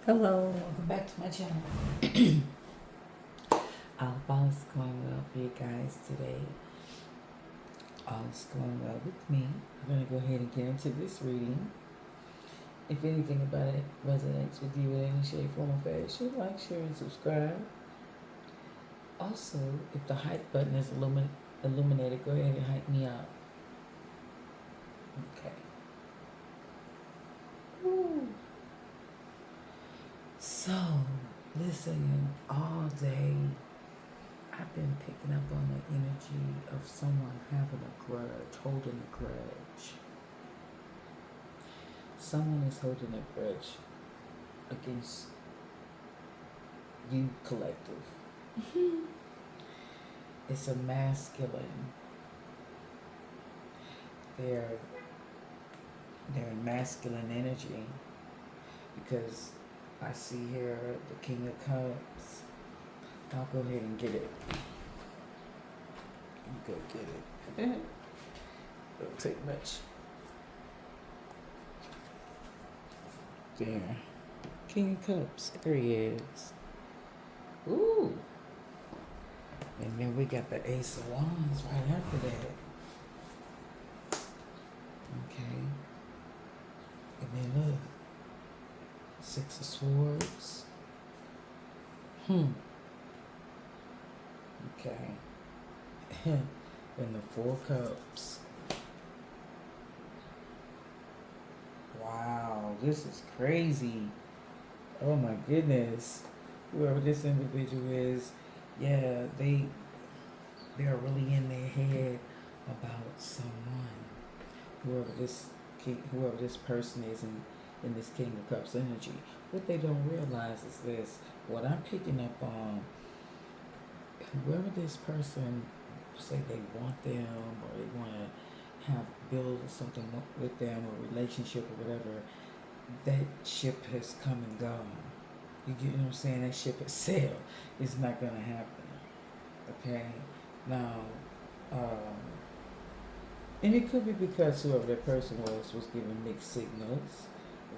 Hello, welcome back to my channel. All is going well for you guys today. All is going well with me. I'm going to go ahead and get into this reading. If anything about it resonates with you in any shape, form, or fashion, like, share, and subscribe. Also, if the hype button is illuminated, go ahead and hype me up. Okay. Woo. So, listen, all day I've been picking up on the energy of someone having a grudge, holding a grudge. Someone is holding a grudge against you, collective. It's a masculine. They're in masculine energy because I see here the King of Cups. I'll go ahead and get it. Go get it. Don't take much. There. King of Cups. There he is. Ooh. And then we got the Ace of Wands right after that. Okay. And then look. Six of Swords. Okay. And the Four Cups. Wow, this is crazy. Oh my goodness. Whoever this individual is, yeah, they're really in their head about someone. Whoever this person is in this King of Cups energy. What they don't realize is this. What I'm picking up on, whoever this person say they want them or they want to build something with them, or relationship or whatever, that ship has come and gone. You get what I'm saying? That ship has sailed. It's not going to happen. Okay? Now, and it could be because whoever that person was giving mixed signals.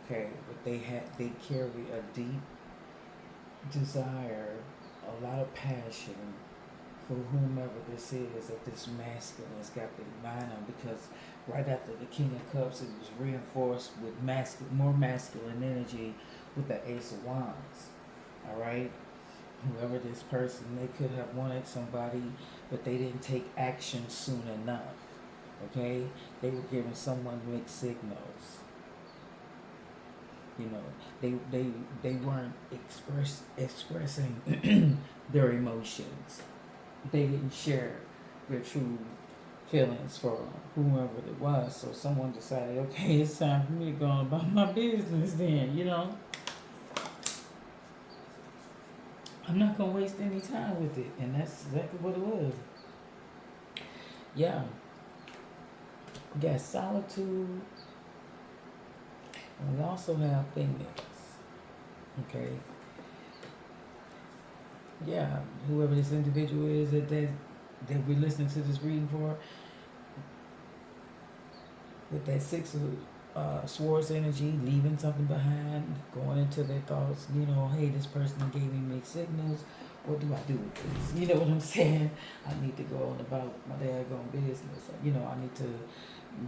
Okay? But they carry a deep desire, a lot of passion for whomever this is, that this masculine has got their mind on, because right after the King of Cups, it was reinforced with more masculine energy with the Ace of Wands. All right? Whoever this person, they could have wanted somebody, but they didn't take action soon enough. Okay? They were giving someone mixed signals. You know, they weren't expressing their emotions. They didn't share their true feelings for whoever it was. So someone decided, okay, it's time for me to go on about my business then, you know. I'm not going to waste any time with it. And that's exactly what it was. Yeah. We got solitude. And we also have Phoenix. Okay. Yeah, whoever this individual is that we're listening to this reading for, with that Six of Swords energy, leaving something behind, going into their thoughts, you know, hey, this person gave me mixed signals. What do I do with this? You know what I'm saying? I need to go on about my daggone business. You know, I need to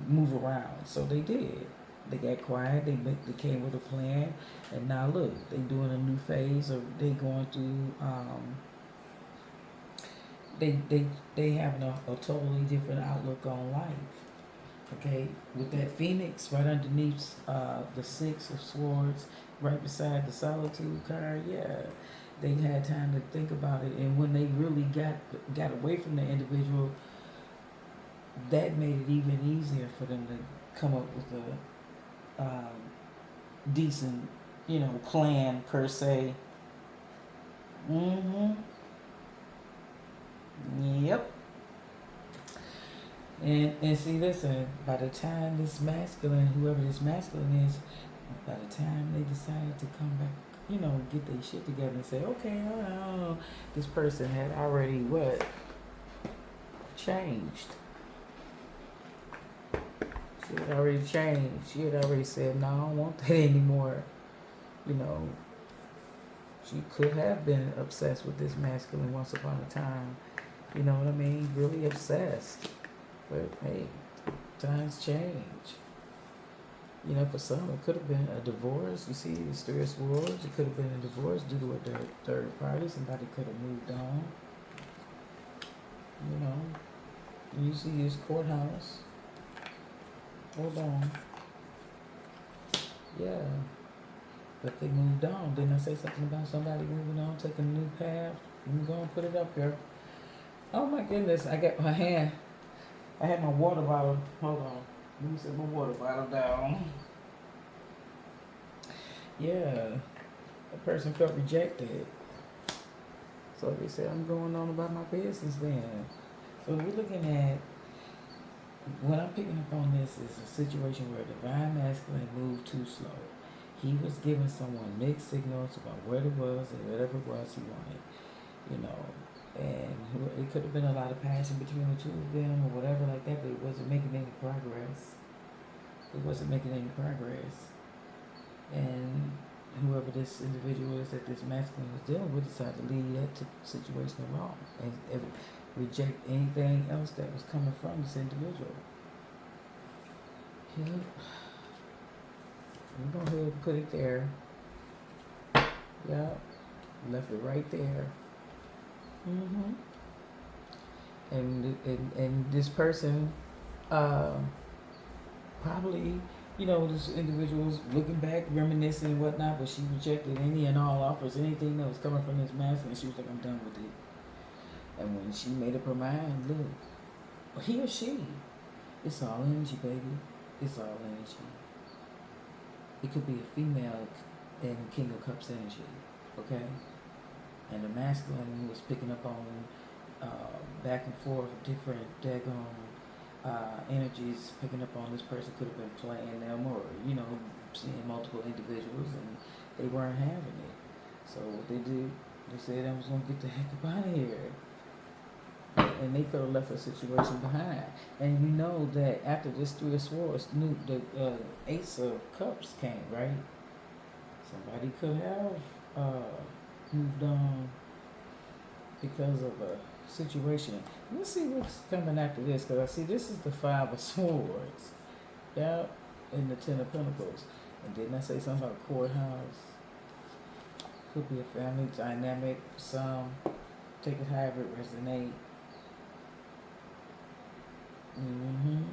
move around. So they did. They got quiet. They came with a plan, and now look, they doing a new phase, or they going through. They having a totally different outlook on life. Okay, with that Phoenix right underneath the Six of Swords, right beside the Solitude card. Yeah, they had time to think about it, and when they really got away from the individual, that made it even easier for them to come up with a decent, you know, plan per se. Yep. And see, listen, by the time this masculine, whoever this masculine is, by the time they decide to come back, you know, get their shit together and say, okay, oh, this person had already what? Changed. She had already changed. She had already said, no, I don't want that anymore. You know, She could have been obsessed with this masculine once upon a time. You know what I mean? Really obsessed. But hey, times change. You know, for some, it could have been a divorce. You see, the Three of Swords, it could have been a divorce due to a third party. Somebody could have moved on. You know, you see this courthouse. Hold on. Yeah. But they moved on. Didn't I say something about somebody moving on, taking a new path? I'm going to put it up here. Oh my goodness, I got my hand. I had my water bottle. Hold on. Let me set my water bottle down. Yeah. That person felt rejected. So they said, I'm going on about my business then. So we're looking at, what I'm picking up on this is a situation where divine masculine moved too slow. He was giving someone mixed signals about what it was and whatever it was he wanted, you know. And it could have been a lot of passion between the two of them or whatever like that, but it wasn't making any progress. It wasn't making any progress. And whoever this individual is that this masculine was dealing with decided to leave that situation alone and reject anything else that was coming from this individual. Yep. I'm going to go ahead and put it there. Yep. Left it right there. Mm-hmm. And this person probably, you know, this individual was looking back, reminiscing and whatnot, but she rejected any and all offers, anything that was coming from this master, and she was like, I'm done with it. And when she made up her mind, look, he or she, it's all energy, baby. It's all energy. It could be a female in King of Cups energy, okay? And the masculine was picking up on back and forth different daggone energies, picking up on this person could have been playing them or, you know, seeing multiple individuals and they weren't having it. So what they did, they said, I was going to get the heck up out of here. And they could have left a situation behind. And you know that after this Three of Swords, the Ace of Cups came, right? Somebody could have moved on because of a situation. Let's see what's coming after this, because I see this is the Five of Swords. Yeah, and the Ten of Pentacles. And didn't I say something about courthouse? Could be a family dynamic, some. Take it however it resonates. Mm-hmm.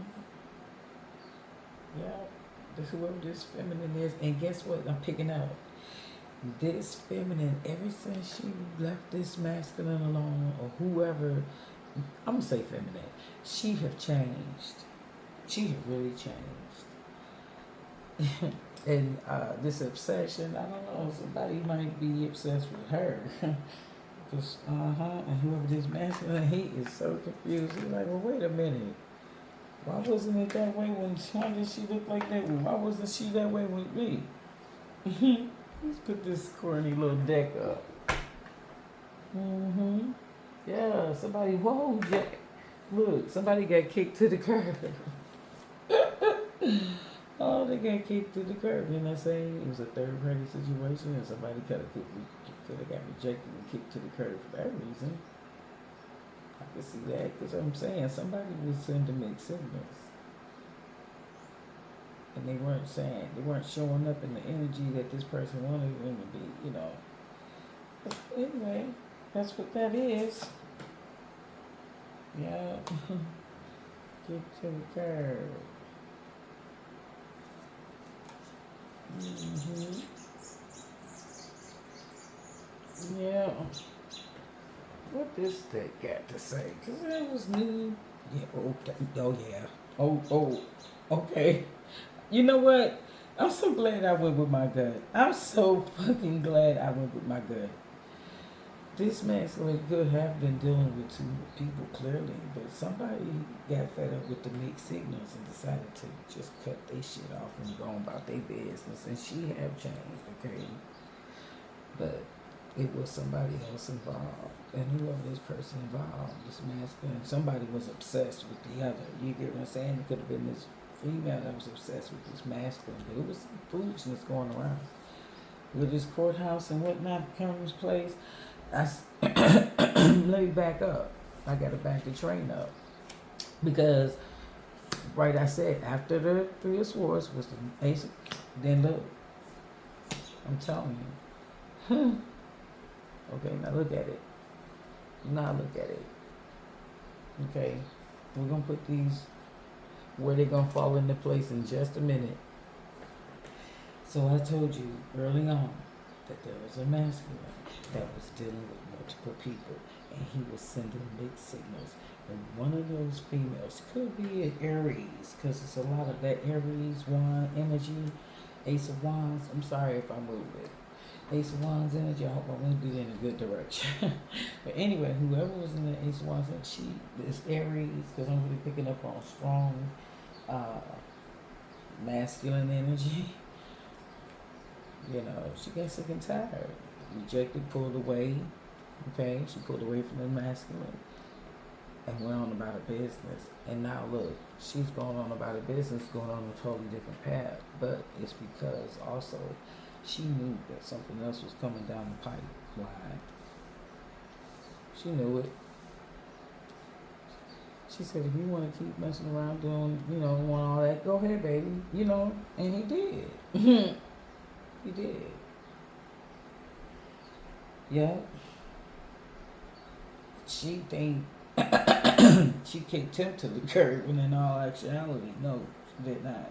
Yeah. This whoever this feminine is. And guess what I'm picking up? This feminine, ever since she left this masculine alone, or whoever, I'm gonna say feminine, she have changed. She have really changed. And this obsession, I don't know, somebody might be obsessed with her. Just, and whoever this masculine, he is so confused. He's like, well, wait a minute. Why wasn't it that way why did she look like that? Why wasn't she that way with me? Let's put this corny little deck up. Mm-hmm. Yeah, somebody, whoa, Jack. Look, somebody got kicked to the curb. Oh, they got kicked to the curb. Didn't I say it was a third party situation and somebody could have got rejected and kicked to the curb for that reason? I can see that because I'm saying somebody was sending mixed signals. And they weren't showing up in the energy that this person wanted them to be, you know. But anyway, that's what that is. Yeah. Get to the curb. Mm-hmm. Yeah. What this deck got to say? Because that was new. Yeah, okay. Oh, yeah. Oh, okay. You know what? I'm so glad I went with my gut. I'm so fucking glad I went with my gut. This masculine could have been dealing with two people clearly, but somebody got fed up with the mixed signals and decided to just cut their shit off and go about their business. And she have changed, okay? But it was somebody else involved. And whoever this person involved, this masculine, somebody was obsessed with the other. You get what I'm saying? It could have been this female that was obsessed with this masculine, but it was some foolishness going around. with this courthouse and whatnot coming to place. Let me back up. I got to back the train up because, right, I said after the Three of Swords was the Ace. Then look, I'm telling you. Okay, now look at it. Now look at it. Okay, we're gonna put these where they're gonna fall into place in just a minute. So I told you early on that there was a masculine that was dealing with multiple people, and he was sending mixed signals. And one of those females could be an Aries, because it's a lot of that Aries wand energy, Ace of Wands. I'm sorry if I move it. Ace of Wands energy. I hope I moved it in a good direction. But anyway, whoever was in the Ace of Wands energy, she is Aries, because I'm really picking up on strong masculine energy. You know, she got sick and tired. Rejected, pulled away. Okay, she pulled away from the masculine and went on about her business. And now look, she's going on about her business, going on a totally different path. But it's because also she knew that something else was coming down the pipeline. She knew it. She said, if you want to keep messing around doing, want all that, go ahead, baby. And he did. He did. Yeah. She think she kicked him to the curb, when in all actuality, no, she did not.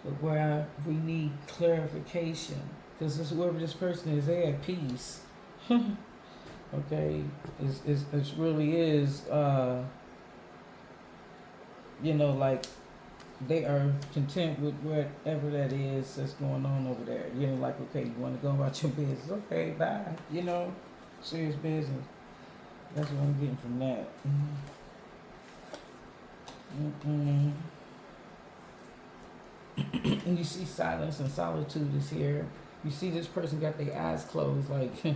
But where we need clarification, because whoever this person is, they at peace. Okay, it really is. Like they are content with whatever that is that's going on over there. Like, okay, you want to go about your business, okay, bye. Serious business. That's what I'm getting from that. And you see silence and solitude is here. You see this person got their eyes closed, like they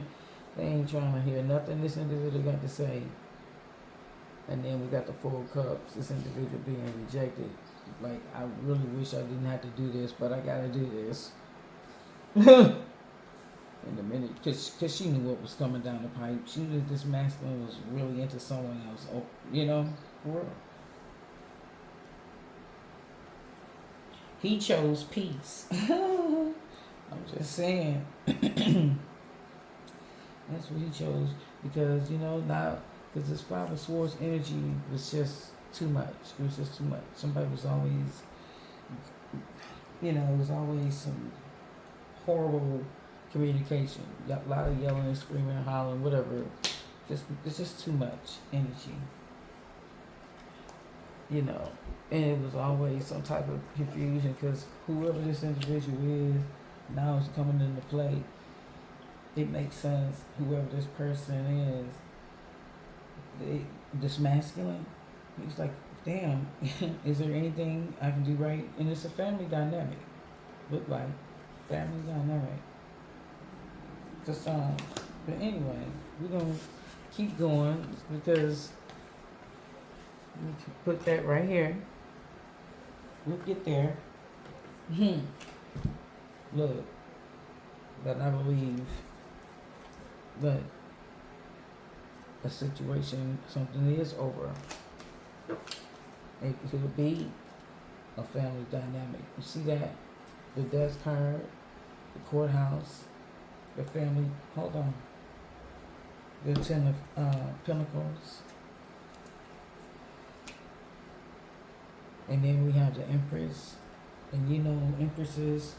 ain't trying to hear nothing this individual got to say. And then we got the Four of Cups, this individual being rejected. Like, I really wish I didn't have to do this, but I gotta do this. In a minute, because she knew what was coming down the pipe. She knew that this masculine was really into someone else. Oh, for real. He chose peace. I'm just saying. That's what he chose. Because, now, because this Five of Swords energy was just too much. It was just too much. Somebody was always, it was always some horrible communication. A lot of yelling and screaming and hollering, whatever. It's just too much energy. And it was always some type of confusion, because whoever this individual is now is coming into play. It makes sense. Whoever this person is, this masculine, he's like, damn, is there anything I can do right? And it's a family dynamic. Look like family dynamic. Just but anyway, we're gonna keep going, because we can put that right here. We'll get there. Look, but I believe that a situation, something is over. It could be a family dynamic. You see that? The death card, the courthouse, the family. Hold on. The Ten of Pentacles. And then we have the Empress. And Empresses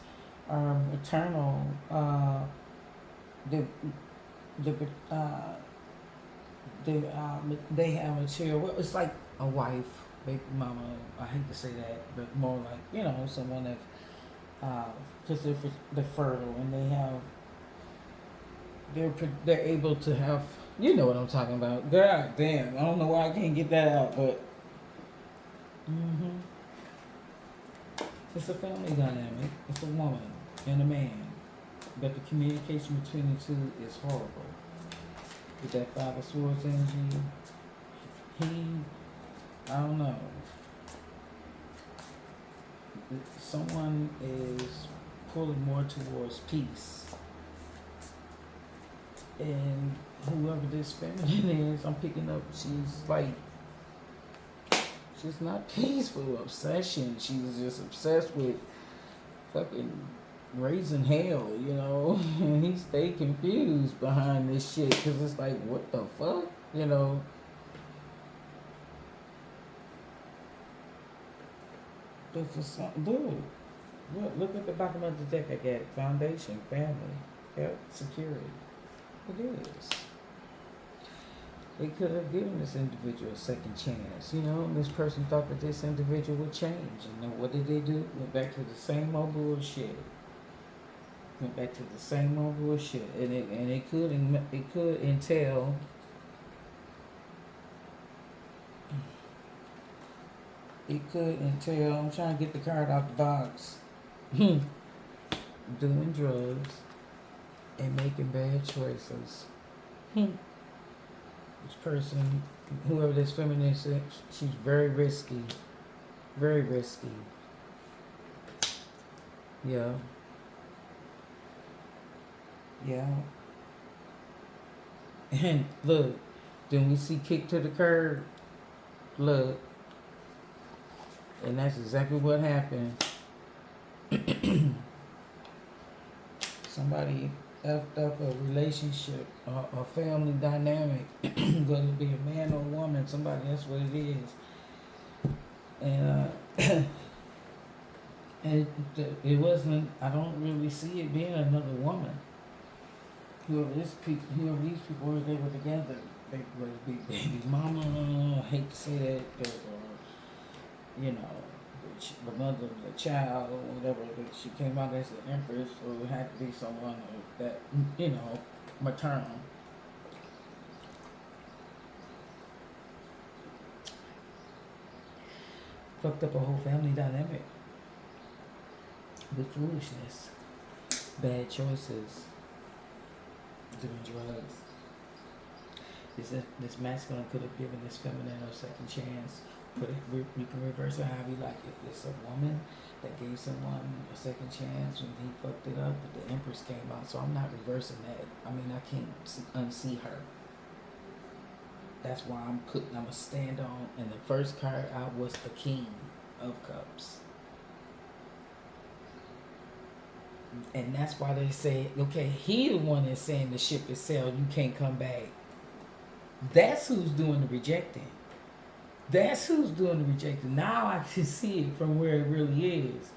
are eternal. They have material. Well, it's like a wife, baby mama. I hate to say that, but more like someone that because they're fertile, and they're able to have. You know what I'm talking about. God damn, I don't know why I can't get that out, but it's a family dynamic. It's a woman and a man, but the communication between the two is horrible. With that Five of Swords energy, I don't know. someone is pulling more towards peace, and whoever this feminine is, I'm picking up. She's not peaceful. Obsession. She's just obsessed with fucking raising hell, and he stayed confused behind this shit because it's like, what the fuck, But for some, dude, look at the bottom of the deck. I got foundation, family, health, security. It is. They could have given this individual a second chance. This person thought that this individual would change. And then what did they do? Went back to the same old bullshit. Went back to the same old bullshit. And it could entail I'm trying to get the card out the box. Doing drugs and making bad choices. This person, whoever this feminine is, she's very risky. Very risky. Yeah. Yeah. And look, then we see kick to the curb. Look. And that's exactly what happened. Somebody effed up a relationship, a family dynamic, whether it be a man or a woman, somebody, that's what it is. And and it wasn't, I don't really see it being another woman. Whoever these people were, they were together. They were baby mama, I hate to say that, but, the mother of the child or whatever, but she came out as the empress, so it had to be someone of that, maternal. Fucked up a whole family dynamic with foolishness, bad choices, doing drugs. This masculine could have given this feminine a second chance. You can reverse it however you like. If it's a woman that gave someone a second chance when he fucked it up, but the Empress came out, so I'm not reversing that. I mean, I can't unsee her. That's why I'm a stand on. And the first card out was the King of Cups. And that's why they say, okay, he the one that's saying the ship is sailed, you can't come back. That's who's doing the rejecting. That's who's doing the rejecting. Now I can see it from where it really is.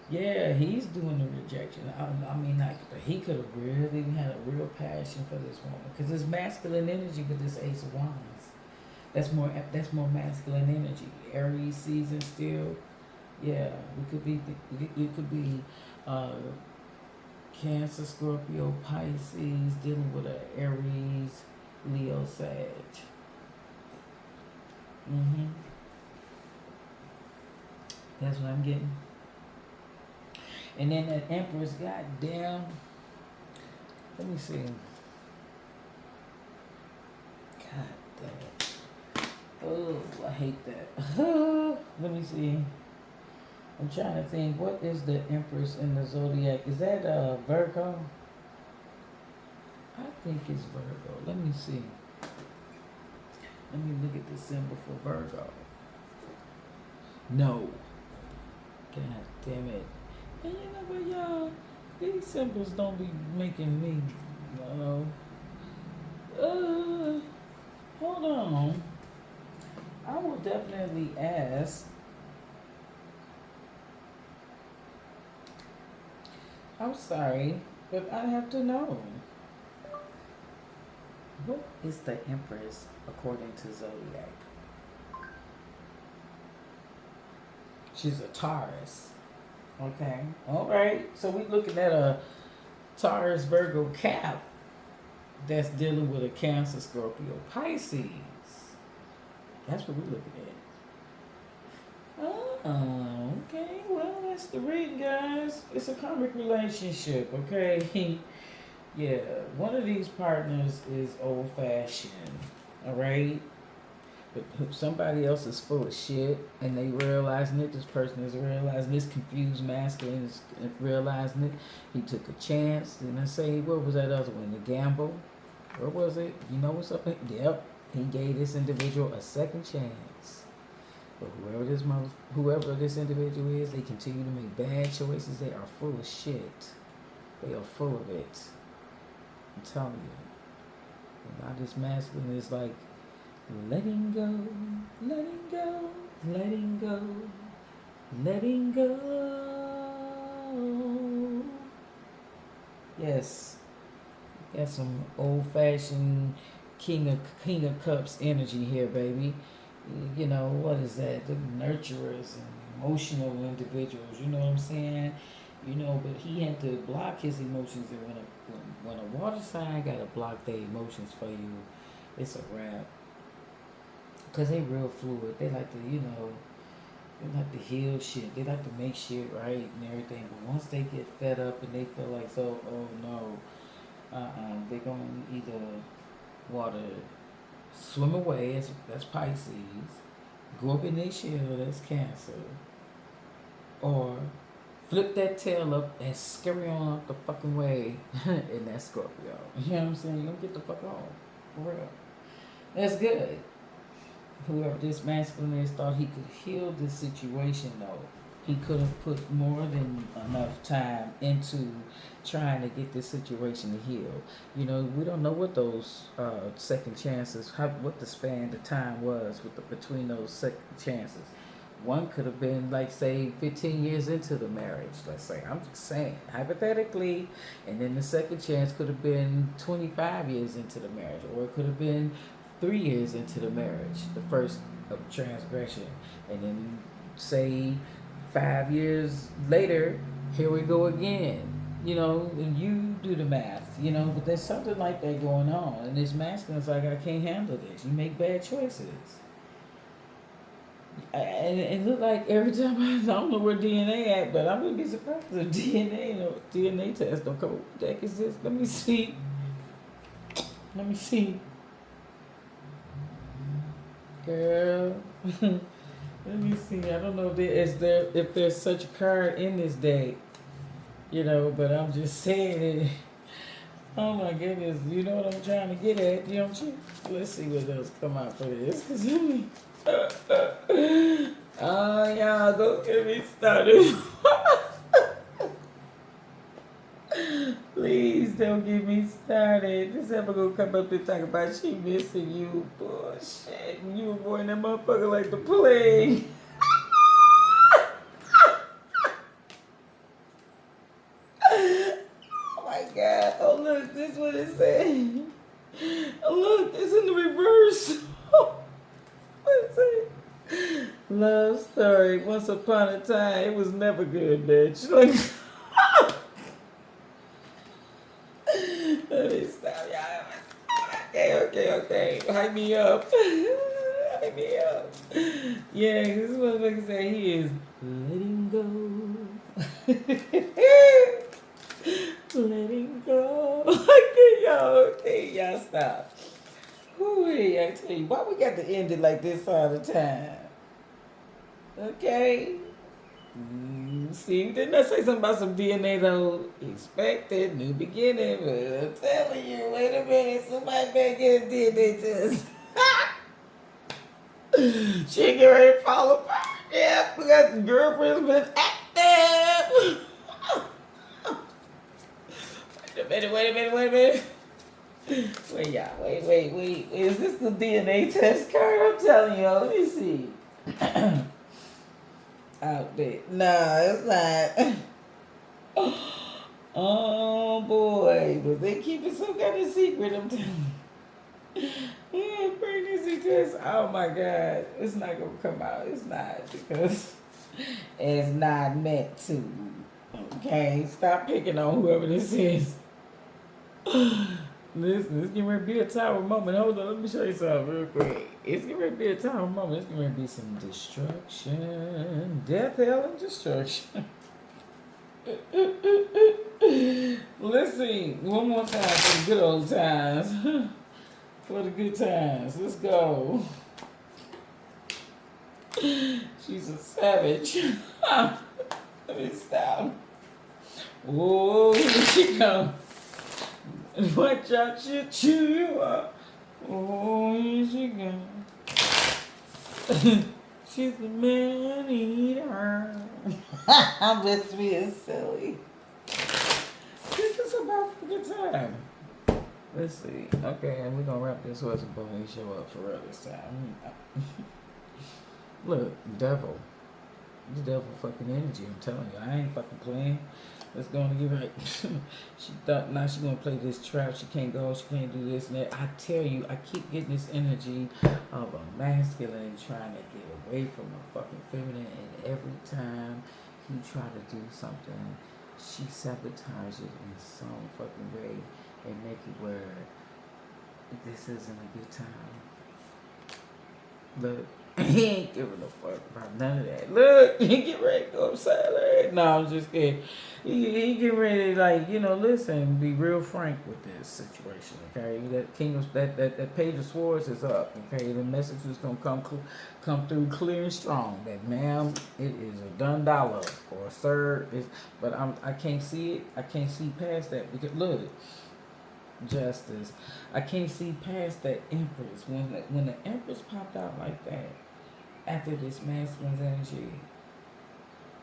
Yeah, he's doing the rejection. But he could have really had a real passion for this woman, because it's masculine energy with this Ace of Wands. That's more masculine energy. Aries season still. Yeah, it could be Cancer, Scorpio, Pisces, dealing with an Aries, Leo, Sag. That's what I'm getting. And then that Empress, goddamn. Let me see. God damn it. Oh, I hate that. Let me see. I'm trying to think. What is the Empress in the zodiac? Is that Virgo? I think it's Virgo. Let me see. Let me look at the symbol for Virgo. No. God damn it. And you know what, y'all? These symbols don't be making me, hold on. I will definitely ask. I'm sorry, but I have to know. What is the Empress according to Zodiac? She's a Taurus. Okay. All right. So we're looking at a Taurus Virgo cap that's dealing with a Cancer, Scorpio, Pisces. That's what we're looking at. Oh, okay. Well, that's the reading, guys. It's a karmic relationship, okay? Yeah, one of these partners is old-fashioned, all right? But somebody else is full of shit, and they realizing it. This person is realizing, this confused masculine is realizing it. He took a chance. And I say, what was that other one? The gamble. What was it? You know what's up? Yep. He gave this individual a second chance. But whoever this individual is, they continue to make bad choices. They are full of shit. They are full of it. I'm telling you. And now this masculine is like letting go, letting go, letting go, letting go. Yes. Got some old fashioned King of Cups energy here, baby. You know, what is that? The nurturers and emotional individuals, you know what I'm saying? You know, but he had to block his emotions, and when a water sign got to block their emotions for you, it's a wrap. Because they real fluid. They like to, they like to heal shit. They like to make shit right and everything. But once they get fed up and they feel like, so, oh no, they're going to either water swim away, that's Pisces, go up in their shell, that's Cancer, or flip that tail up and scurry on up the fucking way, and that's Scorpio. You know what I'm saying? You don't get the fuck on. For real. That's good. Whoever this masculine is thought he could heal this situation, though. He could have put more than enough time into trying to get this situation to heal. You know, we don't know what those second chances, what the span, the time was between those second chances. One could have been, like, say, 15 years into the marriage, let's say. I'm just saying, hypothetically. And then the second chance could have been 25 years into the marriage. Or it could have been 3 years into the marriage, the first of transgression. And then, say, 5 years later, here we go again. You know, and you do the math, but there's something like that going on. And this masculine's like, I can't handle this. You make bad choices. And it look like every time, I don't know where DNA at, but I'm going to be surprised if DNA test don't come up. What the heck is this? Let me see. Girl. Let me see. I don't know if there's such a card in this deck, but I'm just saying it. Oh my goodness, you know what I'm trying to get at, don't you? Let's see what else come out for this. Oh, y'all, don't get me started. Please don't get me started. This ever gonna come up and talk about she missing you. Bullshit. You avoiding that motherfucker like the plague. Oh my God. Oh look, this is what it said. Oh look, it's in the reverse. What is it? Love story. Once upon a time, it was never good, bitch. Like, let me stop, y'all. Okay. Hype me up. Hype me up. Yeah, this is what motherfucker say. He is letting go. Letting go. Okay, y'all stop. Ooh, I tell you, why we got to end it like this all the time? Okay. See, didn't I say something about some DNA though? Expected, new beginning, but I'm telling you, wait a minute, somebody better get a DNA test. She get ready to fall apart. Yeah, we got the girlfriend's been active. Wait a minute. Wait, y'all, wait. Is this the DNA test card? I'm telling you, let me see. Out there. No, it's not. Oh boy, but they keep it some kind of secret. I'm telling you. Yeah, pregnancy test. Oh my God, it's not gonna come out. It's not, because it's not meant to. Okay, stop picking on whoever this is. Listen, it's getting ready to be a tower moment. Hold on, let me show you something real quick. It's getting ready to be a tower moment. It's getting ready to be some destruction. Death, hell, and destruction. Let's see. One more time for the good old times. For the good times. Let's go. She's a savage. Let me stop. Oh, here she comes. Watch out, she'll chew you up. Oh, here she comes. She's a man eater. This being silly. This is about fucking time. Let's see. Okay, and we're gonna wrap this horse and pony show up for real this time. Look, devil. The devil fucking energy, I'm telling you. I ain't fucking playing. Let's go and give her. She thought now she gonna play this trap. She can't go, she can't do this and that. I tell you, I keep getting this energy of a masculine trying to get away from a fucking feminine, and every time he try to do something, she sabotages it in some fucking way and make it where this isn't a good time. Look, he ain't giving a fuck about none of that. Look, he get ready to go upside her head. No, I'm just kidding. He get ready to, like, listen, be real frank with this situation, okay? That King of that Page of Swords is up, okay? The message is gonna come through clear and strong. That ma'am, it is a done dollar, or sir is, but I can't see it. I can't see past that because look. Justice. I can't see past that Empress. When the Empress popped out like that, after this masculine's energy,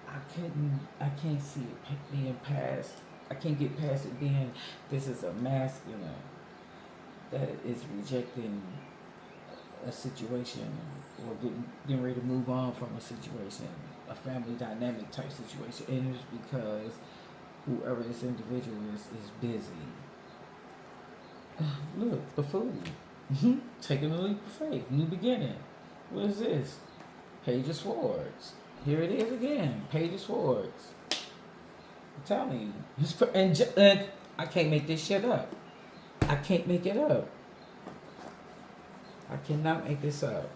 I can't see it being past. I can't get past it being this is a masculine that is rejecting a situation or getting ready to move on from a situation, a family dynamic type situation, and it's because whoever this individual is busy. Look, the fool. Taking a leap of faith. New beginning. What is this? Page of Swords. Here it is again. Page of Swords. I'm telling you. And I can't make this shit up. I can't make it up. I cannot make this up.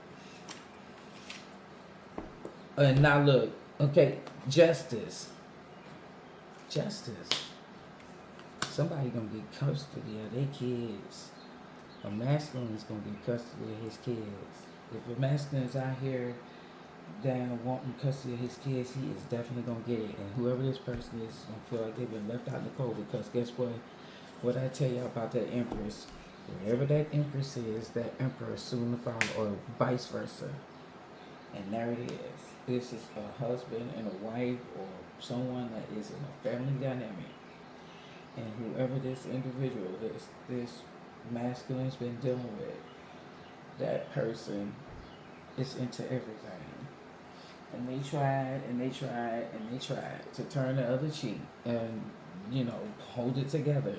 And now look. Okay. Justice. Somebody gonna get custody of their kids. A masculine is gonna get custody of his kids. If a masculine is out here down wanting custody of his kids, he is definitely gonna get it. And whoever this person is gonna feel like they've been left out in the cold, because guess what? What I tell you about that Empress, wherever that Empress is, that Emperor is soon to follow, or vice versa. And there it is. This is a husband and a wife, or someone that is in a family dynamic. And whoever this individual, this masculine's been dealing with, that person is into everything. And they tried to turn the other cheek and, hold it together.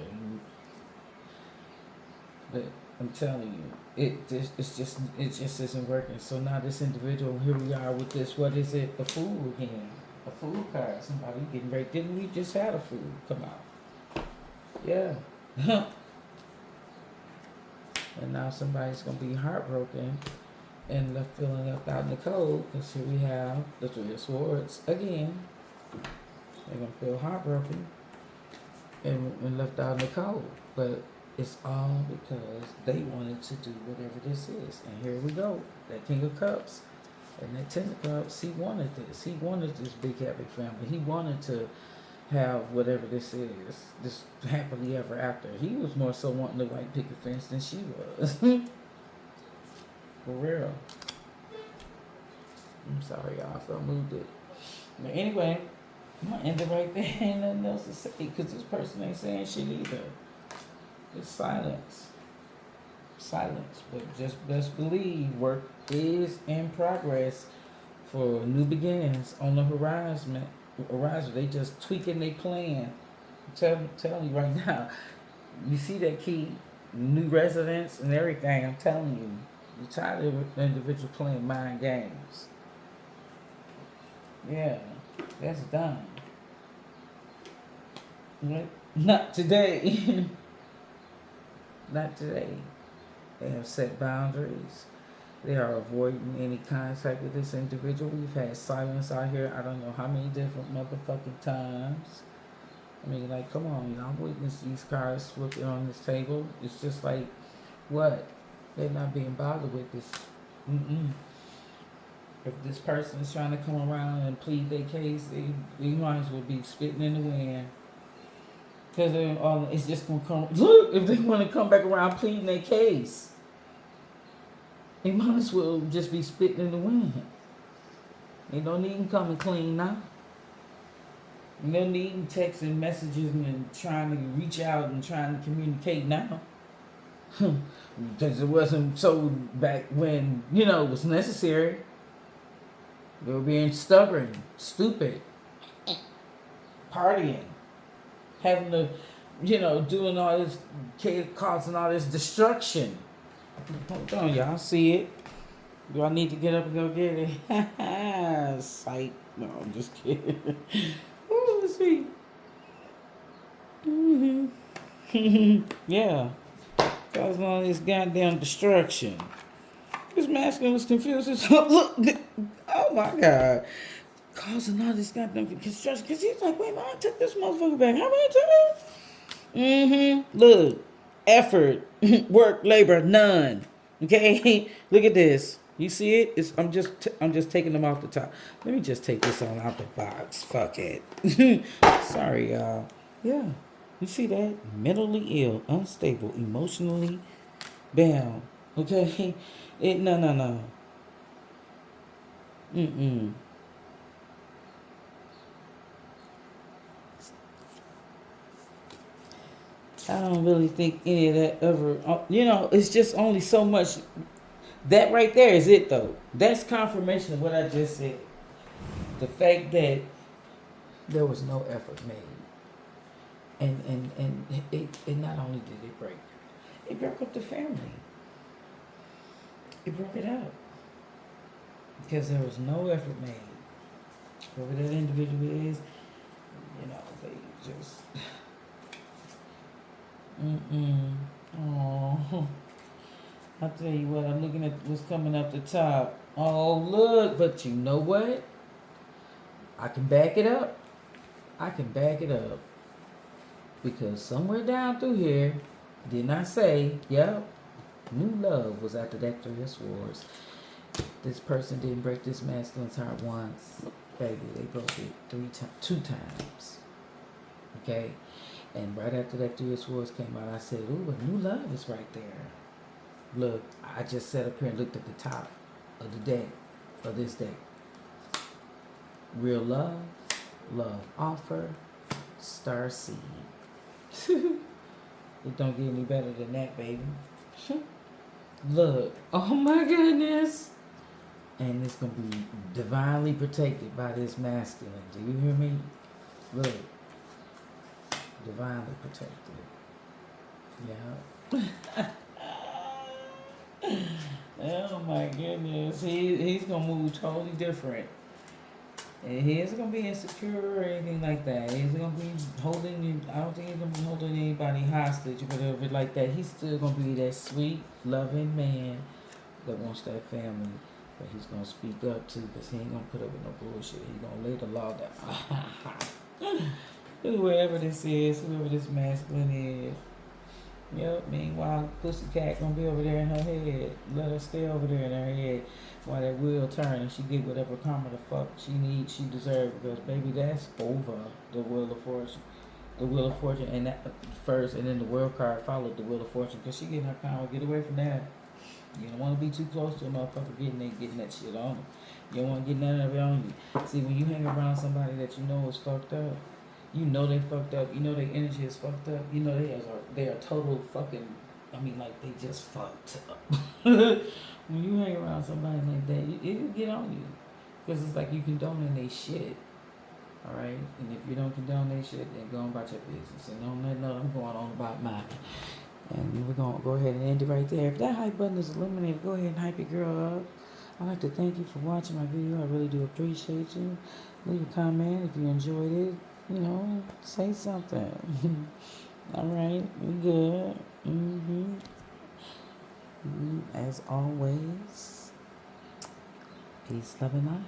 But I'm telling you, it just isn't working. So now this individual, here we are with this, what is it? The Fool again. A Fool card. Somebody getting ready. Didn't we just had a Fool come out? Yeah. And now somebody's going to be heartbroken and feeling left out in the cold, because here we have the Three of Swords again. They're going to feel heartbroken and left out in the cold. But it's all because they wanted to do whatever this is. And here we go. That King of Cups and that Ten of Cups, he wanted this. He wanted this big happy family. He wanted to have whatever this is, this happily ever after. He was more so wanting to white picket fence than she was. For real. I'm sorry, y'all, if I moved it. But anyway, I'm gonna end it right there. Ain't nothing else to say, because this person ain't saying shit either. It's silence. But just best believe work is in progress for new beginnings on the horizon. They just tweaking their plan. I'm telling you right now. You see that key, new residence and everything. I'm telling you, you're tired of the individual playing mind games. Yeah, that's done. Not today. Not today. They have set boundaries. They are avoiding any contact with this individual. We've had silence out here, I don't know how many different motherfucking times. I mean, like, come on, y'all witness these cards flipping on this table. It's just like, what? They're not being bothered with this. If this person is trying to come around and plead their case, they might as well be spitting in the wind. Because it's just going to come. Look, if they want to come back around pleading their case, they might as well just be spitting in the wind. They don't even come clean now. No need in texting messages and trying to reach out and trying to communicate now. Because it wasn't so back when, it was necessary. They were being stubborn, stupid, partying, having to, doing all this, causing all this destruction. Hold on, y'all see it. Do I need to get up and go get it? Sight. No, I'm just kidding. Ooh, let's see. Yeah. Causing all this goddamn destruction. This masculine was confused. Look, oh my God. Causing all this goddamn destruction. Because he's like, wait, I took this motherfucker back. How many times? Look. Effort. Work, labor, none. Okay? Look at this. You see it? I'm just taking them off the top. Let me just take this on out the box. Fuck it. Sorry, y'all. Yeah. You see that? Mentally ill, unstable, emotionally bound. Okay? No. I don't really think any of that ever, it's just only so much. That right there is it, though. That's confirmation of what I just said. The fact that there was no effort made. And it not only did it break, it broke up the family. It broke it up. Because there was no effort made. Whoever that individual is, they just... Oh, I'll tell you what, I'm looking at what's coming up the top. Oh, look, but you know what? I can back it up. Because somewhere down through here, didn't I say, yep, new love was after that 3 of Swords. This person didn't break this masculine's heart once. Baby, they broke it 2 times. Okay? And right after that 3 of Swords came out, I said, ooh, a new love is right there. Look, I just sat up here and looked at the top of the deck, of this deck. Real love, love offer, star seed. It don't get any better than that, baby. Look, oh my goodness. And it's going to be divinely protected by this masculine. Do you hear me? Look. Divinely protected. Yeah. Oh my goodness. He's going to move totally different. And he isn't going to be insecure or anything like that. He's going to be holding you. I don't think he's going to be holding anybody hostage or whatever like that. He's still going to be that sweet, loving man that wants that family. But he's going to speak up too, because he ain't going to put up with no bullshit. He's going to lay the law down. Whoever this is, whoever this masculine is. Yep, meanwhile, Pussycat gonna be over there in her head. Let her stay over there in her head while that wheel turn and she get whatever karma the fuck she needs, she deserves, because baby, that's over the Wheel of Fortune. The Wheel of Fortune, and that first, and then the World card followed the Wheel of Fortune, because she getting her karma. Get away from that. You don't want to be too close to a motherfucker getting that shit on them. You don't want to get none of it on you. See, when you hang around somebody that you know is fucked up, you know they fucked up. You know their energy is fucked up. You know they are total fucking. I mean, like they just fucked up. When you hang around somebody like that, it will get on you, because it's like you condoning their shit. All right, and if you don't condone their shit, then go on about your business and don't let I'm going on about mine. And we're gonna go ahead and end it right there. If that hype button is illuminated, go ahead and hype your girl up. I'd like to thank you for watching my video. I really do appreciate you. Leave a comment if you enjoyed it. Say something. All right, we good. As always, peace, love, and light.